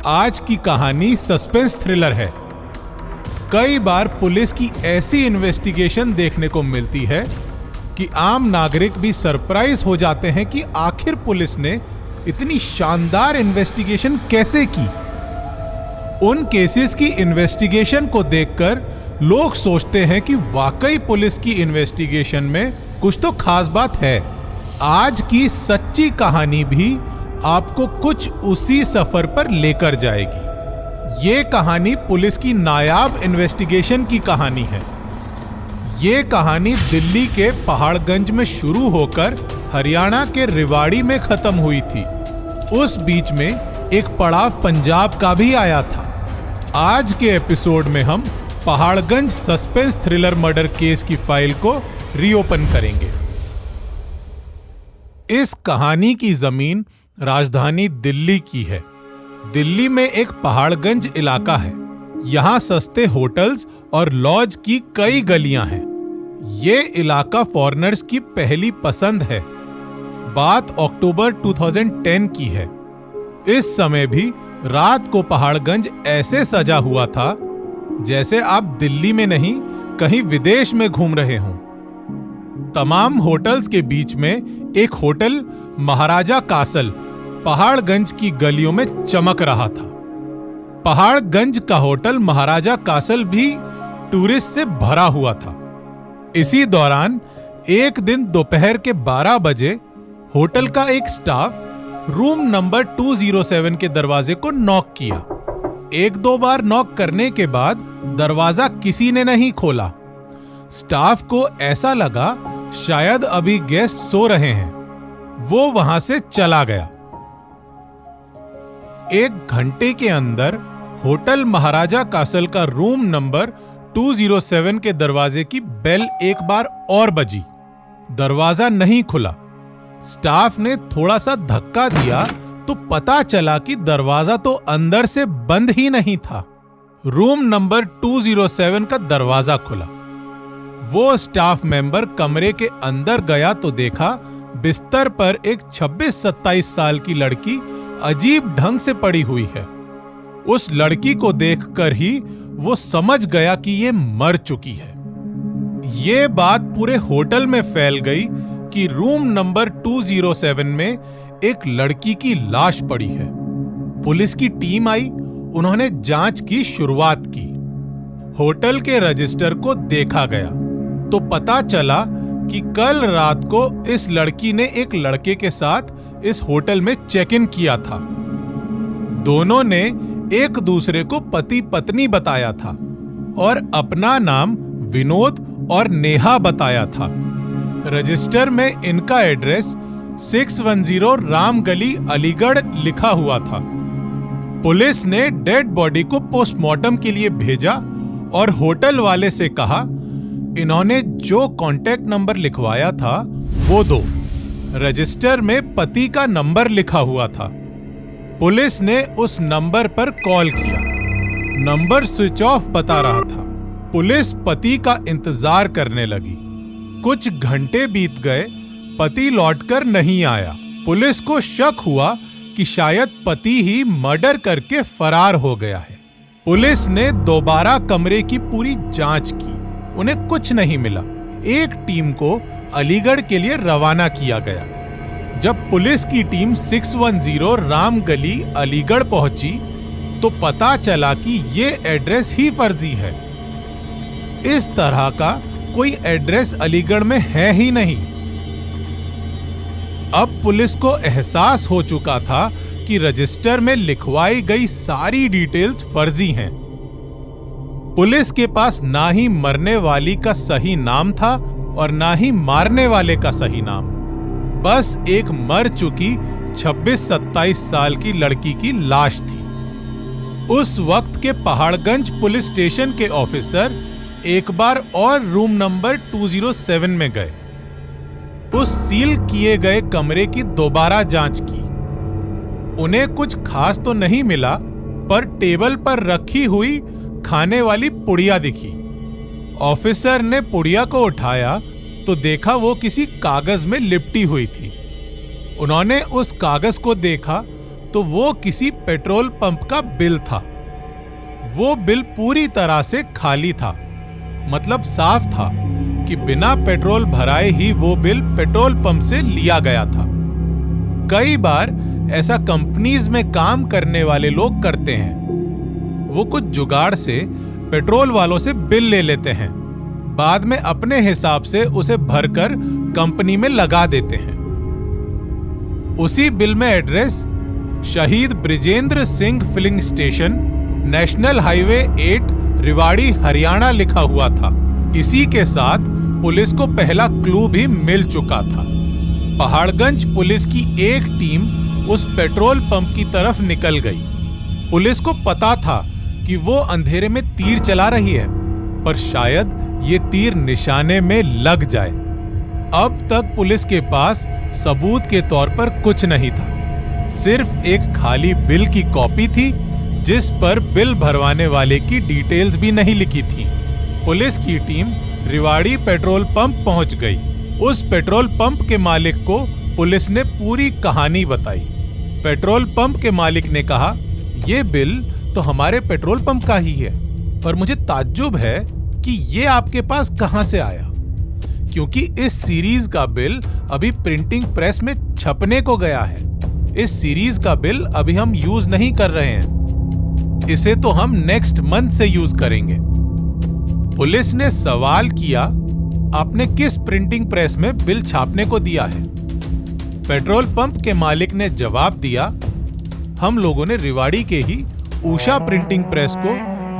आज की कहानी सस्पेंस थ्रिलर है। कई बार पुलिस की ऐसी इन्वेस्टिगेशन देखने को मिलती है कि आम नागरिक भी सरप्राइज हो जाते हैं कि आखिर पुलिस ने इतनी शानदार इन्वेस्टिगेशन कैसे की। उन केसेस की इन्वेस्टिगेशन को देखकर लोग सोचते हैं कि वाकई पुलिस की इन्वेस्टिगेशन में कुछ तो खास बात है। आज की सच्ची कहानी भी आपको कुछ उसी सफर पर लेकर जाएगी। ये कहानी पुलिस की नायाब इन्वेस्टिगेशन की कहानी है। ये कहानी दिल्ली के पहाड़गंज में शुरू होकर हरियाणा के रेवाड़ी में खत्म हुई थी। उस बीच में एक पड़ाव पंजाब का भी आया था। आज के एपिसोड में हम Paharganj suspense thriller murder case की फाइल को रीओपन करेंगे। इस कहानी की जमीन राजधानी दिल्ली की है। दिल्ली में एक पहाड़गंज इलाका है। यहाँ सस्ते होटल्स और लॉज की कई गलियां हैं। ये इलाका फॉरेनर्स की पहली पसंद है। बात अक्टूबर 2010 की है। इस समय भी रात को पहाड़गंज ऐसे सजा हुआ था जैसे आप दिल्ली में नहीं कहीं विदेश में घूम रहे हों। तमाम होटल्स के बीच में एक होटल महाराजा कासल पहाड़गंज की गलियों में चमक रहा था। पहाड़गंज का होटल महाराजा कासल भी टूरिस्ट से भरा हुआ था। इसी दौरान एक दिन दोपहर के 12 बजे होटल का एक स्टाफ रूम नंबर 207 के दरवाजे को नॉक किया। एक दो बार नॉक करने के बाद दरवाजा किसी ने नहीं खोला। स्टाफ को ऐसा लगा शायद अभी गेस्ट सो रहे हैं। वो वहां से चला गया। एक घंटे के अंदर होटल महाराजा कासल का रूम नंबर 207 के दरवाजे की बेल एक बार और बजी। दरवाजा नहीं खुला। स्टाफ ने थोड़ा सा धक्का दिया तो पता चला कि दरवाजा तो अंदर से बंद ही नहीं था। रूम नंबर 207 का दरवाजा खुला। वो स्टाफ मेंबर कमरे के अंदर गया तो देखा बिस्तर पर एक 26-27 साल की लड़की अजीब ढंग से पड़ी हुई है। उस लड़की को देखकर ही वो समझ गया कि ये मर चुकी है। ये बात पूरे होटल में फैल गई कि रूम नंबर 207 में एक लड़की की लाश पड़ी है। पुलिस की टीम आई। उन्होंने जांच की शुरुआत की। होटल के रजिस्टर को देखा गया तो पता चला कि कल रात को इस लड़की ने एक लड़के के साथ इस होटल में चेक इन किया था। दोनों ने एक दूसरे को पति पत्नी बताया था और अपना नाम विनोद और नेहा बताया था। रजिस्टर में इनका एड्रेस 610 राम गली अलीगढ़ लिखा हुआ था। पुलिस ने डेड बॉडी को पोस्टमार्टम के लिए भेजा और होटल वाले से कहा इन्होंने जो कांटेक्ट नंबर लिखवाया था वो दो। रजिस्टर में पति का नंबर लिखा हुआ था। पुलिस ने उस नंबर पर कॉल किया। नंबर स्विच ऑफ बता रहा था। पुलिस पति का इंतजार करने लगी। कुछ घंटे बीत गए। पति लौटकर नहीं आया। पुलिस को शक हुआ कि शायद पति ही मर्डर करके फरार हो गया है। पुलिस ने दोबारा कमरे की पूरी जांच की। उन्हें कुछ नहीं मिला। एक टीम को अलीगढ़ के लिए रवाना किया गया। जब पुलिस की टीम 610 राम गली अलीगढ़ पहुंची तो पता चला कि ये एड्रेस ही फर्जी है। इस तरह का कोई एड्रेस अलीगढ़ में है ही नहीं। अब पुलिस को एहसास हो चुका था कि रजिस्टर में लिखवाई गई सारी डिटेल्स फर्जी हैं। पुलिस के पास ना ही मरने वाली का सही नाम था और ना ही मारने वाले का सही नाम। बस एक मर चुकी 26-27 साल की लड़की की लाश थी। उस वक्त के पहाड़गंज पुलिस स्टेशन के ऑफिसर एक बार और रूम नंबर 207 में गए। उस सील किए गए कमरे की दोबारा जांच की। उन्हें कुछ खास तो नहीं मिला, पर टेबल पर रखी हुई खाने वाली पुड़िया दिखी। ऑफिसर ने पुड़िया को उठाया तो देखा वो किसी कागज में लिपटी हुई थी। उन्होंने उस कागज को देखा तो वो किसी पेट्रोल पंप का बिल था। वो बिल पूरी तरह से खाली था, मतलब साफ था कि बिना पेट्रोल भराए ही वो बिल पेट्रोल पंप से लिया गया था। कई बार ऐसा कंपनीज में काम करने वाले लोग करते हैं। वो कुछ जुगाड़ से पेट्रोल वालों से बिल ले लेते हैं, बाद में अपने हिसाब से उसे भरकर कंपनी में लगा देते हैं। उसी बिल में address Shaheed Brijendra Singh filling station, national highway 8, Rewari, Haryana लिखा हुआ था। इसी के साथ पुलिस को पहला क्लू भी मिल चुका था। पहाड़गंज पुलिस की एक टीम उस पेट्रोल पंप की तरफ निकल गई। पुलिस को पता था कि वो अंधेरे में तीर चला रही है, पर शायद ये तीर निशाने में लग जाए। अब तक पुलिस के पास सबूत के तौर पर कुछ नहीं था, सिर्फ एक खाली बिल की कॉपी थी जिस पर बिल भरवाने वाले की डिटेल्स भी नहीं लिखी थी। पुलिस की टीम रेवाड़ी पेट्रोल पंप पहुंच गई। उस पेट्रोल पंप के मालिक को पुलिस ने पूरी कहानी बताई। पेट्रोल पंप के मालिक ने कहा, यह बिल तो हमारे पेट्रोल पंप का ही है, पर मुझे ताज्जुब है कि ये आपके पास कहां से आया, क्योंकि इस सीरीज का बिल अभी प्रिंटिंग प्रेस में छपने को गया है। इस सीरीज का बिल अभी हम यूज नहीं कर रहे हैं, इसे तो हम नेक्स्ट मंथ से यूज करेंगे। पुलिस ने सवाल किया, आपने किस प्रिंटिंग प्रेस में बिल छापने को दिया है? पेट्रोल पंप के मालिक ने जवाब दिया, हम लोगों ने रेवाड़ी के ही उषा प्रिंटिंग प्रेस को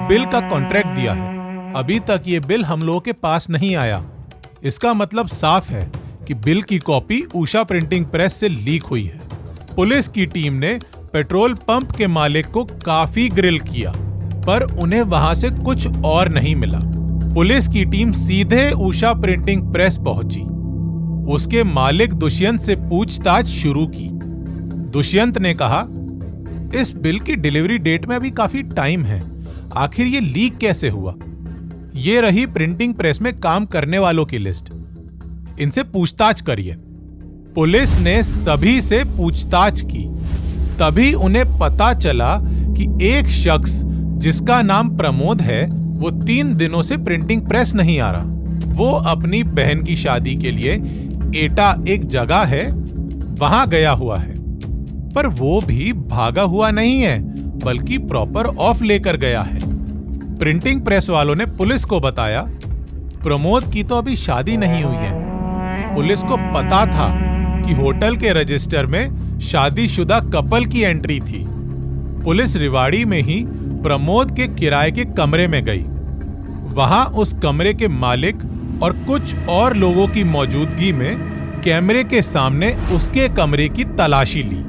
बिल का कॉन्ट्रैक्ट दिया है। अभी तक ये बिल हम लोगों के पास नहीं आया। इसका मतलब साफ है कि बिल की कॉपी उषा प्रिंटिंग प्रेस से लीक हुई है। पुलिस की टीम ने पेट्रोल पंप के मालिक को काफी ग्रिल किया, पर उन्हें वहां से कुछ और नहीं मिला। पुलिस की टीम सीधे उषा प्रिंटिंग प्रेस पहुंची। उसके मालिक दुष्यंत से पूछताछ शुरू की। दुष्यंत ने कहा, इस बिल की डिलीवरी डेट में अभी काफी टाइम है, आखिर ये लीक कैसे हुआ? ये रही प्रिंटिंग प्रेस में काम करने वालों की लिस्ट, इनसे पूछताछ करिए। पुलिस ने सभी से पूछताछ की, तभी उन्हें पता चला कि एक शख्स जिसका नाम प्रमोद है, वो 3 दिनों से प्रिंटिंग प्रेस नहीं आ रहा। वो अपनी बहन की शादी के लिए एटा एक जगह है, वहां गया हुआ है, पर वो भी भागा हुआ नहीं है, बल्कि प्रॉपर ऑफ लेकर गया है। प्रिंटिंग प्रेस वालों ने पुलिस को बताया, प्रमोद की तो अभी शादी नहीं हुई है। पुलिस को पता था कि होटल के रजिस्टर में शादीशुदा कपल की एंट्री थी। पुलिस रेवाड़ी में ही प्रमोद के किराए के कमरे में गई। वहां उस कमरे के मालिक और कुछ और लोगों की मौजूदगी में कैमरे के सामने उसके कमरे की तलाशी ली।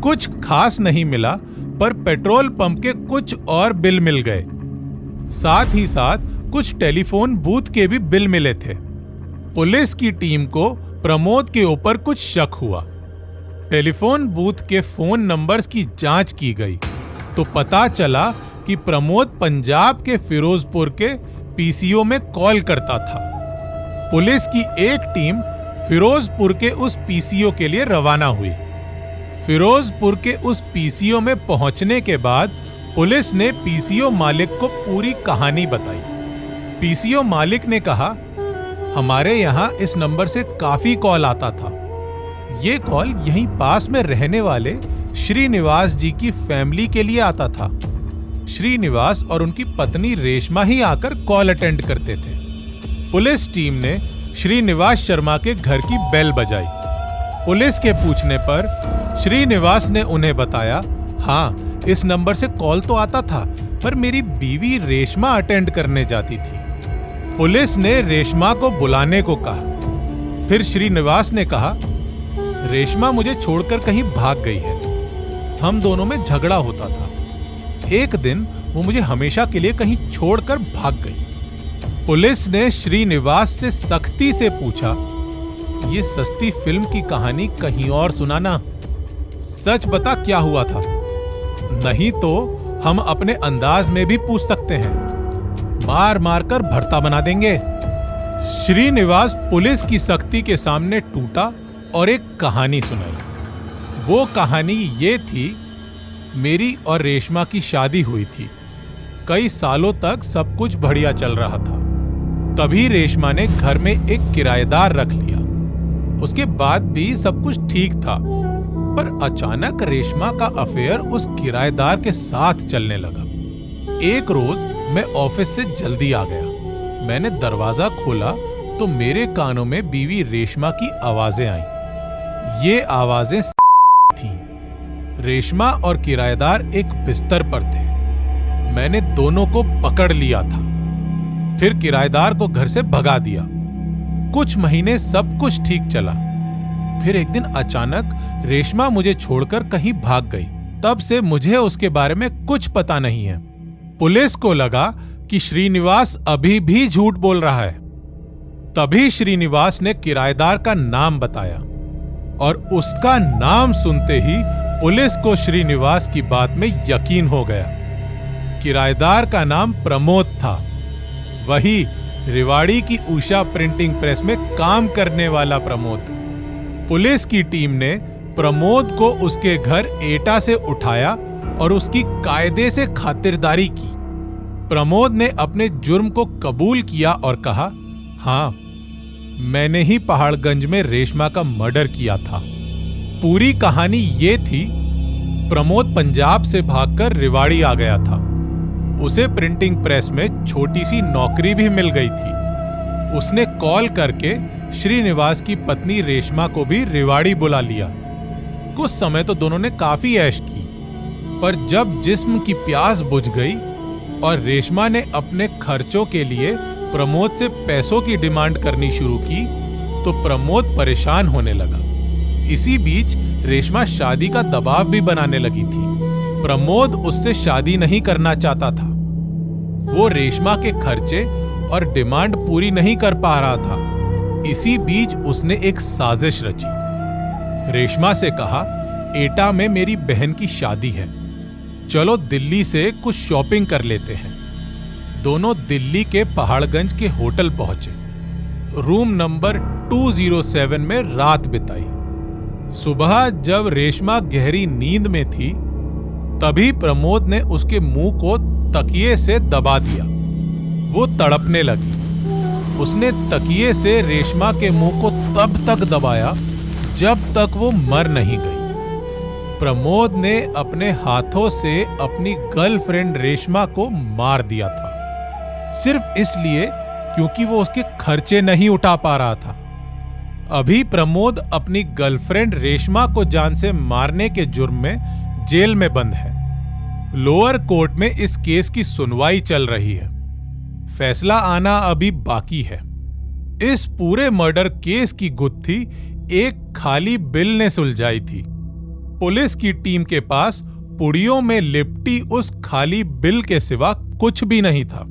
कुछ खास नहीं मिला, पर पेट्रोल पंप के कुछ और बिल मिल गए। साथ ही साथ कुछ टेलीफोन बूथ के भी बिल मिले थे। पुलिस की टीम को प्रमोद के ऊपर कुछ शक हुआ। टेलीफोन बूथ के फोन नंबर्स की जांच की गई तो पता चला कि प्रमोद पंजाब के फिरोजपुर के पीसीओ में कॉल करता था। पुलिस की एक टीम फिरोजपुर के उस पीसीओ के लिए रवाना हुई। फिरोजपुर के उस पीसीओ में पहुंचने के बाद पुलिस ने पीसीओ मालिक को पूरी कहानी बताई। पीसीओ मालिक ने कहा, हमारे यहां इस नंबर से काफी कॉल आता था। ये कॉल यहीं पास में रहने वाले श्रीनिवास जी की फैमिली के लिए आता था। श्रीनिवास और उनकी पत्नी रेशमा ही आकर कॉल अटेंड करते थे। पुलिस टीम ने श्रीनिवास शर्मा के घर की बेल बजाई। पुलिस के पूछने पर श्रीनिवास ने उन्हें बताया, हाँ, इस नंबर से कॉल तो आता था, पर मेरी बीवी रेशमा अटेंड करने जाती थी। पुलिस ने रेशमा को बुलाने को कहा। फिर श्रीनिवास ने कहा, रेशमा मुझे छोड़कर कहीं भाग गई है। हम दोनों में झगड़ा होता था। एक दिन वो मुझे हमेशा के लिए कहीं छोड़कर भाग गई। पुलिस ने श्रीनिवास से सख्ती से पूछा, ये सस्ती फिल्म की कहानी कहीं और सुनाना, सच बता क्या हुआ था, नहीं तो हम अपने अंदाज में भी पूछ सकते हैं, मार मार कर भरता बना देंगे। श्रीनिवास पुलिस की सख्ती के सामने टूटा और एक कहानी सुनाई। वो कहानी ये थी मेरी और रेशमा की शादी हुई थी। कई सालों तक सब कुछ बढ़िया चल रहा था। तभी रेशमा ने घर में एक किराएदार रख लिया। उसके बाद भी सब कुछ ठीक था, पर अचानक रेशमा का अफेयर उस किराएदार के साथ चलने लगा। एक रोज मैं ऑफिस से जल्दी आ गया। मैंने दरवाजा खोला तो मेरे कानों में बीवी रेशमा की आवाजें आईं। ये आवाजें थीं। रेशमा और किराएदार एक बिस्तर पर थे। मैंने दोनों को पकड़ लिया था, फिर किराएदार को घर से भगा दिया। कुछ महीने सब कुछ ठीक चला। फिर एक दिन अचानक रेशमा मुझे छोड़कर कहीं भाग गई। तब से मुझे उसके बारे में कुछ पता नहीं है। पुलिस को लगा कि श्रीनिवास अभी भी झूठ बोल रहा है। तभी श्रीनिवास ने किराएदार का नाम बताया और उसका नाम सुनते ही पुलिस को श्रीनिवास की बात में यकीन हो गया। किराएदार का नाम प्रमोद था, वही रेवाड़ी की उषा प्रिंटिंग प्रेस में काम करने वाला प्रमोद। पुलिस की टीम ने प्रमोद को उसके घर एटा से उठाया और उसकी कायदे से खातिरदारी की। प्रमोद ने अपने जुर्म को कबूल किया और कहा, हाँ, मैंने ही पहाड़गंज में रेशमा का मर्डर किया था। पूरी कहानी ये थी, प्रमोद पंजाब से भागकर रेवाड़ी आ गया था। उसे प्रिंटिंग प्रेस में छोटी सी नौकरी भी मिल गई थी। उसने कॉल करके श्रीनिवास की पत्नी रेशमा को भी रेवाड़ी बुला लिया। कुछ समय तो दोनों ने काफी ऐश की, पर जब जिस्म की प्यास बुझ गई और रेशमा ने अपने खर्चों के लिए प्रमोद से पैसों की डिमांड करनी शुरू की, तो प्रमोद परेशान होने लगा। इसी बीच रेशमा शादी का दबाव भी बनाने लगी थी। प्रमोद उससे शादी नहीं करना चाहता था। वो रेशमा के खर्चे और डिमांड पूरी नहीं कर पा रहा था। इसी बीच उसने एक साजिश रची। रेशमा से कहा, एटा में मेरी बहन की शादी है, चलो दिल्ली से कुछ शॉपिंग कर लेते हैं। दोनों दिल्ली के पहाड़गंज के होटल पहुंचे। रूम नंबर 207 में रात बिताई। सुबह जब रेशमा गहरी नींद में थी, तभी प्रमोद ने उसके मुंह को तकिए से दबा दिया। वो तड़पने लगी। उसने तकिए से रेशमा के मुंह को तब तक दबाया जब तक वो मर नहीं गई। प्रमोद ने अपने हाथों से अपनी गर्लफ्रेंड रेशमा को मार दिया था, सिर्फ इसलिए क्योंकि वो उसके खर्चे नहीं उठा पा रहा था। अभी प्रमोद अपनी गर्लफ्रेंड रेशमा को जान से मारने के जुर्म में जेल में बंद है। लोअर कोर्ट में इस केस की सुनवाई चल रही है। फैसला आना अभी बाकी है। इस पूरे मर्डर केस की गुत्थी एक खाली बिल ने सुलझाई थी। पुलिस की टीम के पास पुड़ियों में लिपटी उस खाली बिल के सिवा कुछ भी नहीं था।